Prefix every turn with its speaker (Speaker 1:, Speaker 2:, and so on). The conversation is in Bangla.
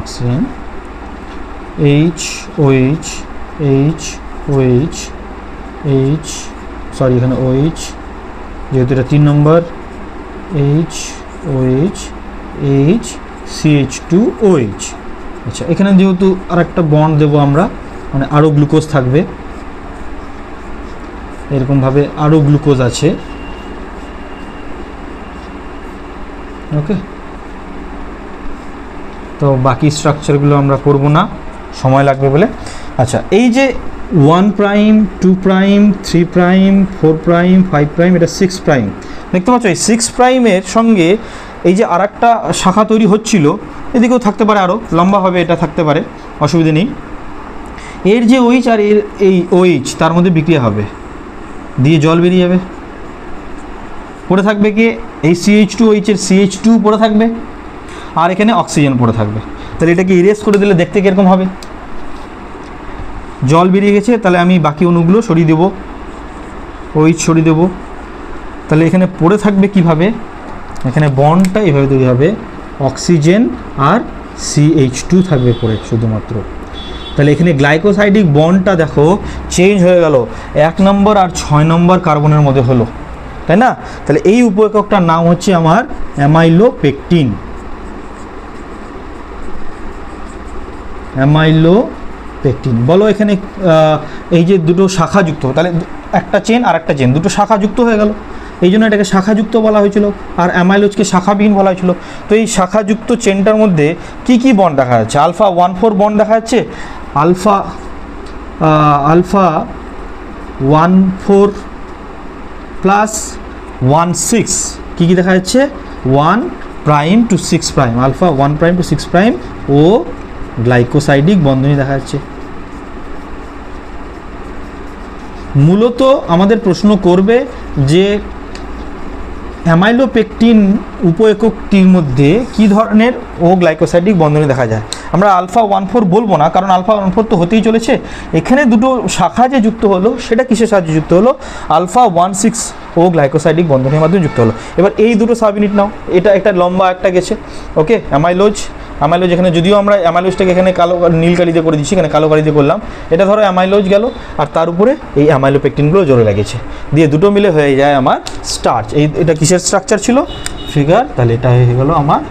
Speaker 1: Oxygen H O H H O H H sorry এখানে ওইচ যেহেতু এটা 3 নম্বর এইচ ওইচ এইচ CH2OH। আচ্ছা এখানে যেহেতু আর একটা বন্ড দেবো আমরা, মানে আরও গ্লুকোজ থাকবে, এরকমভাবে আরও গ্লুকোজ আছে। ওকে, তো বাকি স্ট্রাকচারগুলো আমরা করব না, সময় লাগবে বলে। আচ্ছা এই যে 1 prime 2 prime 3 prime 4 prime 5 prime, এটা 6 প্রাইম দেখতে পাচ্ছ। এই 6 প্রাইমের সঙ্গে এই যে আর একটা শাখা তৈরি হচ্ছিল, এদিকেও থাকতে পারে, আরও লম্বা হবে, এটা থাকতে পারে, অসুবিধা নেই। এর যে OH আর এর এই OH তার মধ্যে বিক্রিয়া হবে, দিয়ে জল বেরিয়ে যাবে, পড়ে থাকবে কি এই CH2OH এর CH2 পড়ে থাকবে, আর এখানে অক্সিজেন পড়ে থাকবে। তাহলে এটাকে ইরেজ করে দিলে দেখতে কীরকম হবে? জল বেরিয়ে গেছে, তাহলে আমি বাকি অণুগুলো সরিয়ে দেবো, OH সরিয়ে দেবো। তাহলে এখানে পড়ে থাকবে কিভাবে? এখানে বন্ডটা এইভাবে তৈরি হবে, অক্সিজেন আর CH2 থাকবে পড়ে শুধুমাত্র। তাহলে এখানে গ্লাইকোসাইডিক বন্ডটা দেখো চেঞ্জ হয়ে গেল, 1 নম্বর আর 6 নম্বর কার্বনের মধ্যে হলো, তাই না? তাহলে এই উপ-এককটার নাম হচ্ছে আমার অ্যামাইলোপেকটিন। অ্যামাইলোপেকটিন বলো। এখানে এই যে দুটো শাখা যুক্ত, তাহলে একটা চেন আর একটা চেন, দুটো শাখা যুক্ত হয়ে গেল, এই জন্য এটাকে শাখাযুক্ত বলা হয়েছিল, আর অ্যামাইলোজকে শাখাবিহীন বলা হয়েছিল। তো এই শাখাযুক্ত চেনটার মধ্যে কি কি বন্ড দেখা যাচ্ছে? আলফা 1,4 বন্ড দেখা যাচ্ছে, আলফা 1,4 প্লাস 1,6 কী কী দেখা যাচ্ছে? 1 prime to 6 prime, alpha 1 prime to 6 prime ও গ্লাইকোসাইডিক বন্ধনী দেখা যাচ্ছে। মূলত আমাদের প্রশ্ন করবে যে অ্যামাইলোপেকটিন উপ-এককটির মধ্যে কী ধরনের ও গ্লাইকোসাইডিক বন্ধনী দেখা যায়। আমরা আলফা 1,4 বলবো না, কারণ আলফা 1,4 তো হতেই চলেছে। এখানে দুটো শাখা যে যুক্ত হলো, সেটা কিসের সাহায্যে যুক্ত হলো? আলফা 1,6 ও গ্লাইকোসাইডিক বন্ধনের মাধ্যমে যুক্ত হলো। এবার এই দুটো সাব ইউনিট নাও, এটা একটা লম্বা একটা গেছে, ওকে। অ্যামাইলোজ এখানে যদিও আমরা অ্যামাইলোজটাকে এখানে কালো নীল কালিতে করে দিচ্ছি, এখানে কালো কালিতে করলাম, এটা ধরো অ্যামাইলোজ গেল, আর তার উপরে এই অ্যামাইলোপেকটিনগুলো জোরে লেগেছে, দিয়ে দুটো মিলে হয়ে যায় আমার স্টার্চ। এটা কিসের স্ট্রাকচার ছিল? ফিগার, তাহলে এটা হয়ে গেল আমার